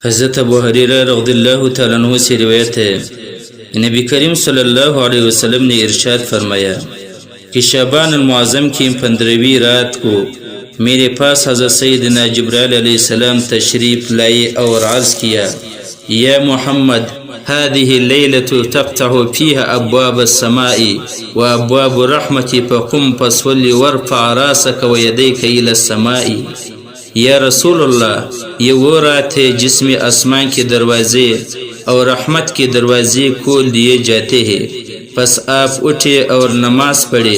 حضرت ابو حریرہ رضی اللہ تعالیٰ عنہ سے روایت ہے، نبی کریم صلی اللہ علیہ وسلم نے ارشاد فرمایا کہ شعبان المعظم کی 15ویں رات کو میرے پاس حضرت سیدنا جبرائیل علیہ السلام تشریف لائے اور عرض کیا، یا محمد هذه الليلة تفتح فيها أبواب السماء وأبواب الرحمة فقم فصل وارفع راسك ويديك إلى السماء۔ یا رسول اللہ، یہ وہ رات ہے جس میں آسمان کے دروازے اور رحمت کے دروازے کھول دیے جاتے ہیں، پس آپ اٹھے اور نماز پڑھے،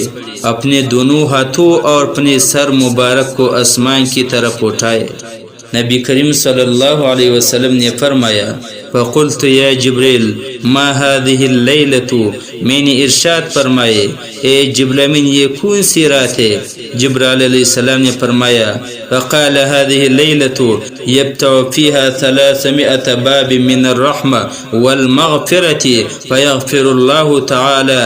اپنے دونوں ہاتھوں اور اپنے سر مبارک کو آسمان کی طرف اٹھائے۔ نبی کریم صلی اللہ علیہ وسلم نے فرمایا، فقلت یا جبریل ما هذه الليلة، میں نے ارشاد فرمائے، اے جبریل امین یہ کون سی رات ہے؟ جبرائیل علیہ السلام نے فرمایا، فقال هذه الليلة يفتح فيها 300 باب من الرحمة والمغفرة فيغفر الله تعالى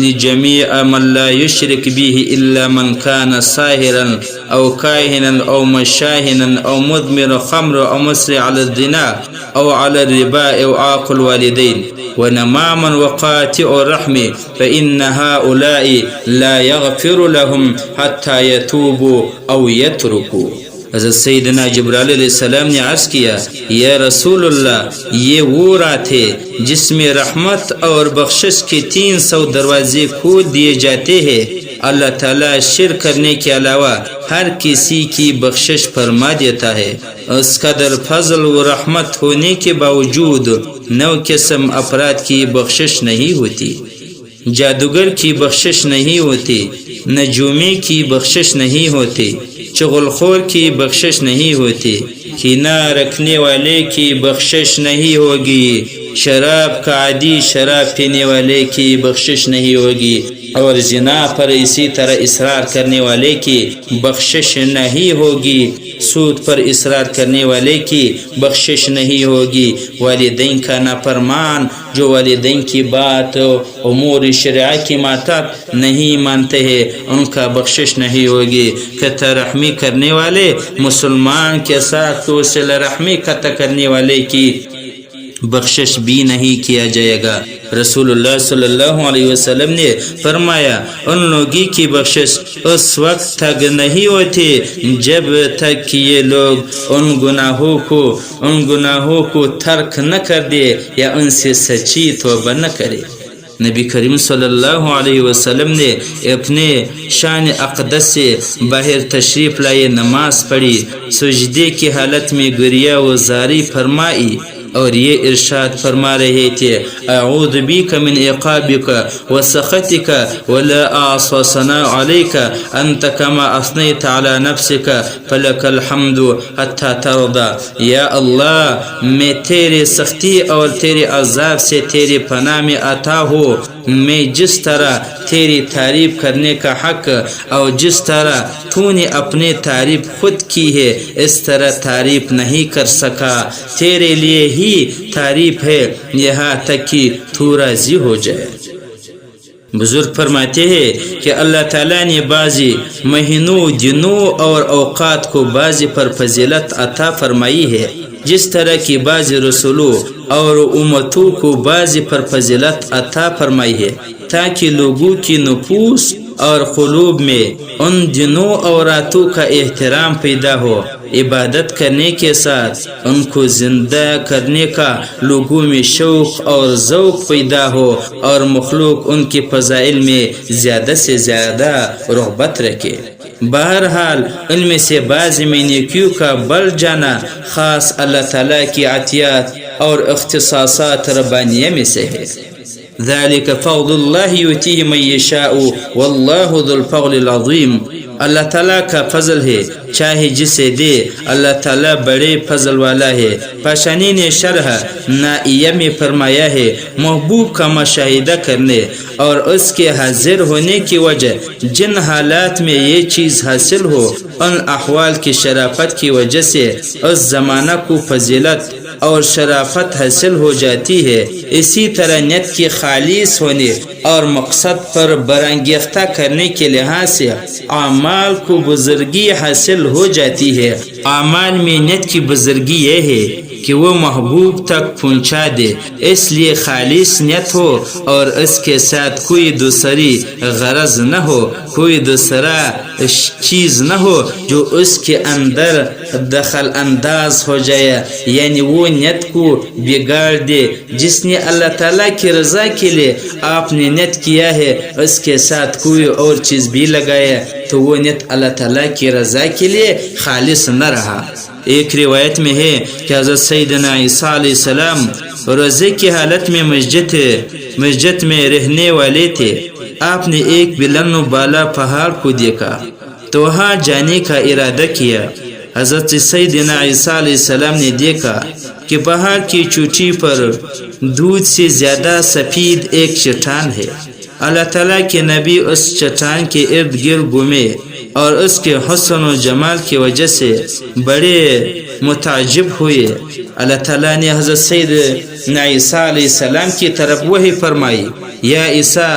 لجميع من لا يشرك به إلا من كان ساهرا أو كاهنا أو مشاهنا أو مدمر خمر أو مسرع على الزنا أو على الربا أو عاق الوالدين ونماما وقاطع الرحم فإن هؤلاء لا يغفر لهم حتى يتوبوا أو يتركوا۔ حضرت سیدنا جبرائیل علیہ السلام نے عرض کیا، یا رسول اللہ، یہ وہ رات ہے جس میں رحمت اور بخشش کے 300 دروازے کھول دیے جاتے ہیں۔ اللہ تعالیٰ شرک کرنے کے علاوہ ہر کسی کی بخشش فرما دیتا ہے۔ اس قدر فضل و رحمت ہونے کے باوجود 9 قسم افراد کی بخشش نہیں ہوتی۔ جادوگر کی بخشش نہیں ہوتی، نجومی کی بخشش نہیں ہوتی، چغل خور کی بخشش نہیں ہوتی، کینہ رکھنے والے کی بخشش نہیں ہوگی، شراب کا عادی شراب پینے والے کی بخشش نہیں ہوگی، اور زنا پر اسی طرح اصرار کرنے والے کی بخشش نہیں ہوگی، سود پر اصرار کرنے والے کی بخشش نہیں ہوگی، والدین کا نافرمان جو والدین کی بات امور شرعہ کی ماتحت نہیں مانتے ہیں ان کا بخشش نہیں ہوگی، قطع رحمی کرنے والے مسلمان کے ساتھ تو صلہ رحمی قطع کرنے والے کی بخشش بھی نہیں کیا جائے گا۔ رسول اللہ صلی اللہ علیہ وسلم نے فرمایا، ان لوگوں کی بخشش اس وقت تک نہیں ہوتی جب تک کہ یہ لوگ ان گناہوں کو ترک نہ کر دے یا ان سے سچی توبہ نہ کرے۔ نبی کریم صلی اللہ علیہ وسلم نے اپنے شان اقدس سے باہر تشریف لائے، نماز پڑھی، سجدے کی حالت میں گریہ و زاری فرمائی اور یہ ارشاد فرما رہے تھے، اعوذ بک من عقابک وسخطک ولا اعصی ثناء علیک انت کما اثنیت علی نفسک فلک الحمد حتی ترضی۔ یا اللہ، میں تیرے سختی اور تیرے عذاب سے تیرے پناہ میں آتا ہوں، میں جس طرح تیری تعریف کرنے کا حق اور جس طرح تو نے اپنے تعریف خود کی ہے اس طرح تعریف نہیں کر سکا، تیرے لیے ہی تعریف ہے یہاں تک کہ تو راضی ہو جائے۔ بزرگ فرماتے ہیں کہ اللہ تعالیٰ نے بعضی مہینوں، دنوں اور اوقات کو بعضی پر فضیلت عطا فرمائی ہے، جس طرح کی بعض رسولوں اور امتوں کو بعضی پر فضیلت عطا فرمائی ہے، تاکہ لوگوں کی نفوس اور قلوب میں ان دنوں اور راتوں کا احترام پیدا ہو، عبادت کرنے کے ساتھ ان کو زندہ کرنے کا لوگوں میں شوق اور ذوق پیدا ہو، اور مخلوق ان کے فضائل میں زیادہ سے زیادہ رغبت رکھے۔ بہرحال ان میں سے بعض میں نیکیوں کا بڑھ جانا خاص اللہ تعالیٰ کی عطیات اور اختصاصات ربانیہ میں سے ہے۔ ذالک فضل اللہ یؤتیہ من یشاء واللہ ذو الفضل العظیم۔ اللہ تعالیٰ کا فضل ہے، چاہے جسے دے، اللہ تعالیٰ بڑے فضل والا ہے۔ پاشانی نے شرح نائیہ میں فرمایا ہے، محبوب کا مشاہدہ کرنے اور اس کے حاضر ہونے کی وجہ جن حالات میں یہ چیز حاصل ہو، ان احوال کی شرافت کی وجہ سے اس زمانہ کو فضیلت اور شرافت حاصل ہو جاتی ہے۔ اسی طرح نیت کی خالص ہونے اور مقصد پر برانگیختہ کرنے کے لحاظ سے اعمال کو بزرگی حاصل ہو جاتی ہے۔ اعمال میں نیت کی بزرگی یہ ہے کہ وہ محبوب تک پہنچا دے، اس لیے خالص نیت ہو اور اس کے ساتھ کوئی دوسری غرض نہ ہو، کوئی دوسرا چیز نہ ہو جو اس کے اندر دخل انداز ہو جائے، یعنی وہ نیت کو بگاڑ دے۔ جس نے اللہ تعالیٰ کی رضا کے لیے آپ نے نیت کیا ہے، اس کے ساتھ کوئی اور چیز بھی لگایا تو وہ نیت اللہ تعالیٰ کی رضا کے لیے خالص نہ رہا۔ ایک روایت میں ہے کہ حضرت سیدنا عیسیٰ علیہ السلام روزے کی حالت میں مسجد میں رہنے والے تھے۔ آپ نے ایک بلند و بالا پہاڑ کو دیکھا تو وہاں جانے کا ارادہ کیا۔ حضرت سیدنا عیسیٰ علیہ السلام نے دیکھا کہ پہاڑ کی چوٹی پر دودھ سے زیادہ سفید ایک چٹان ہے۔ اللہ تعالیٰ کے نبی اس چٹان کے ارد گرد گھومے اور اس کے حسن و جمال کی وجہ سے بڑے متعجب ہوئے۔ اللہ تعالیٰ نے حضرت سیدنا عیسیٰ علیہ السلام کی طرف وحی فرمائی، یا عیسیٰ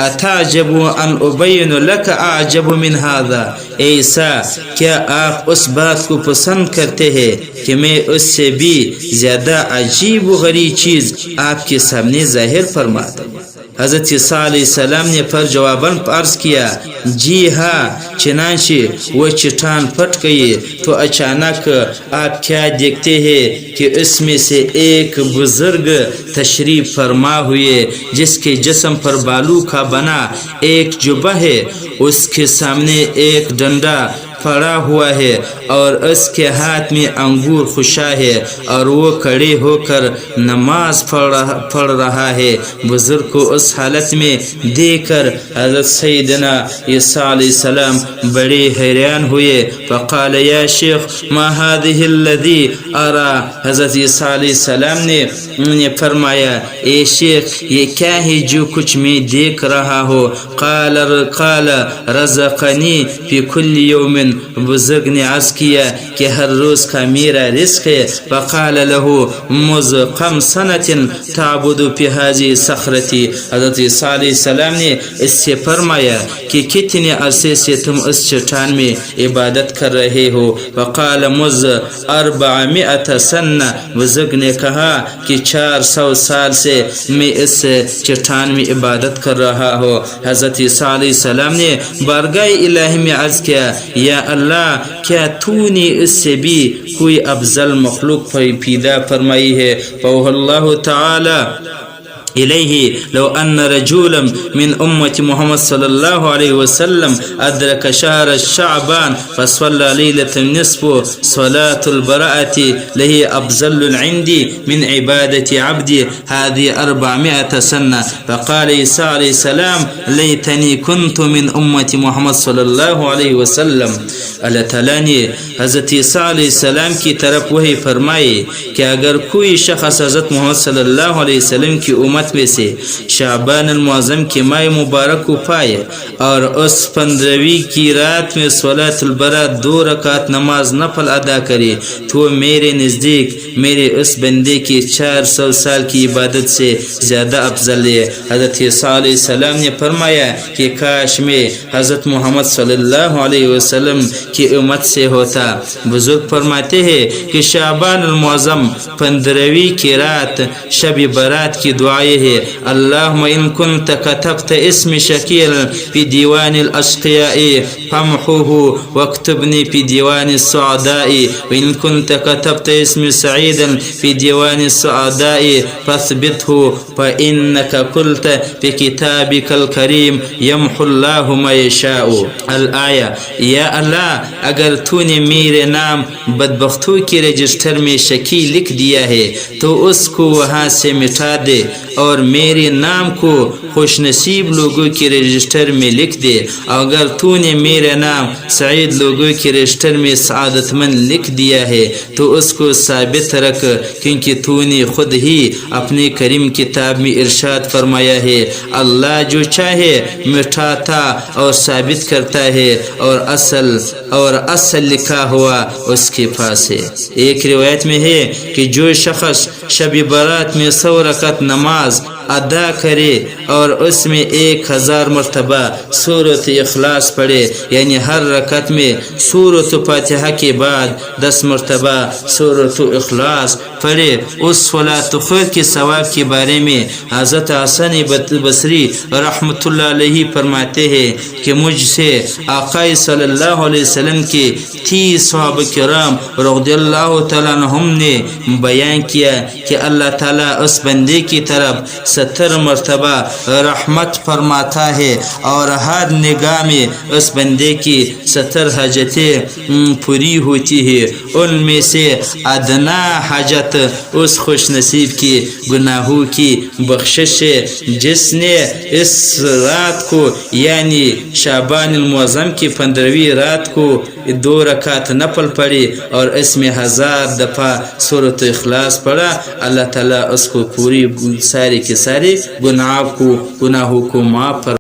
اتعجب ان ابین لک اعجب من هذا، اے عیسیٰ کیا آپ اس بات کو پسند کرتے ہیں کہ میں اس سے بھی زیادہ عجیب و غریب چیز آپ کے سامنے ظاہر فرما دوں؟ حضرت عیسیٰ علیہ السلام نے پر جواباً عرض کیا، جی ہاں۔ چنانچہ وہ چٹان پھٹ گئی تو اچانک آپ کیا دیکھتے ہیں کہ اس میں سے ایک بزرگ تشریف فرما ہوئے جس کے جسم پر بالو کا بنا ایک جبہ ہے، اس کے سامنے ایک ڈنڈا پڑا ہوا ہے اور اس کے ہاتھ میں انگور خشا ہے اور وہ کھڑے ہو کر نماز پڑھ رہا ہے۔ بزرگ کو اس حالت میں دیکھ کر حضرت سیدنا عیسیٰ علیہ السلام بڑے حیران ہوئے۔ فقال یا شیخ ما هذه الذی ارى، حضرت عیسیٰ علیہ السلام نے فرمایا، اے شیخ یہ کیا ہے جو کچھ میں دیکھ رہا ہو؟ قال رزقنی فی کل یوم، بزرگ نے عرض کیا کہ ہر روز کا میرا رزق ہے۔ فقال له مذ كم سنة تعبد في هذه الصخرة، حضرت عیسیٰ علیہ السلام نے اس سے فرمایا کہ کتنے عرصے سے تم اس چٹان میں عبادت کر رہے ہو؟ فقال مذ 400 سنة، بزرگ نے کہا کہ 400 سال سے میں اس چٹان میں عبادت کر رہا ہوں۔ حضرت عیسیٰ علیہ السلام نے بارگاہ الہی میں عرض کیا، یا اللہ کیا تو نے اس سے بھی کوئی افضل مخلوق پیدا فرمائی ہے؟ فوح اللہ تعالی إليه لو أن رجولا من أمة محمد صلى الله عليه وسلم أدرك شهر الشعبان فصلى ليلة النصف صلاة البراءة له أفضل عندي من عبادة عبدي هذه 400 سنة. فقال عيسى عليه السلام ليتني كنت من أمة محمد صلى الله عليه وسلم. اللہ تعالیٰ نے حضرت عیسیٰ علیہ السلام کی طرف وہی فرمائے کہ اگر کوئی شخص حضرت محمد صلی اللہ علیہ وسلم کی امت میں سے شعبان المعظم کے ماہ مبارک کو پائے اور اس 15ویں کی رات میں صلاۃ البرات 2 رکعت نماز نفل ادا کرے تو میرے نزدیک میرے اس بندے کی 400 سال کی عبادت سے زیادہ افضل ہے. حضرت عیسیٰ علیہ السلام نے فرمایا کہ کاش میں حضرت محمد صلی اللہ علیہ وسلم کی امت سے ہوتا. بزرگ فرماتے ہیں کہ شعبان المعظم 15ویں کی رات شب برات کی دعائیں ہے. اللہم ان کنت کتبت اسم شکیل فی دیوان الاشقیاء فامحوه واکتبنی فی دیوان السعداء وان کنت کتبت اسم سعیدا فی دیوان السعداء فاثبته فانک قلت فی کتابک الکریم یمحو اللہ ما یشاء. الآیہ. یا اللہ اگر تو نے میرے نام بدبختوں کے رجسٹر میں شکی لکھ دیا ہے تو اس کو وہاں سے مٹا دے اور میرے نام کو خوش نصیب لوگوں کے رجسٹر میں لکھ دے. اگر تو نے میرا نام سعید لوگوں کے رجسٹر میں سعادت مند لکھ دیا ہے تو اس کو ثابت رکھ کیونکہ تو نے خود ہی اپنے کریم کتاب میں ارشاد فرمایا ہے اللہ جو چاہے مٹاتا اور ثابت کرتا ہے اور اصل لکھا ہوا اس کے پاس ہے. ایک روایت میں ہے کہ جو شخص شب برات میں 100 رکعت نماز ادا کرے اور اس میں 1000 مرتبہ سورۃ اخلاص پڑھے، یعنی ہر رکعت میں سورۃ فاتحہ کے بعد 10 مرتبہ سورۃ اخلاص پڑھے، اس صلاۃ خیر کے ثواب کے بارے میں حضرت حسن بصری رحمۃ اللہ علیہ فرماتے ہیں کہ مجھ سے آقا صلی اللہ علیہ وسلم کے 30 صحابہ کرام رضی اللہ تعالیٰ عنہم نے بیان کیا کہ اللہ تعالیٰ اس بندے کی طرف 70 مرتبہ رحمت فرماتا ہے اور ہر نگاہ میں اس بندے کی 70 حاجتیں پوری ہوتی ہے، ان میں سے ادنا حاجت اس خوش نصیب کی گناہوں کی بخشش ہے جس نے اس رات کو یعنی شعبان المعظم کی 15ویں رات کو 2 رکعت نفل پڑھی اور اس میں 1000 دفعہ سورۃ اخلاص پڑھا، اللہ تعالیٰ اس کو پوری سارے کے سارے گناہوں کو معاف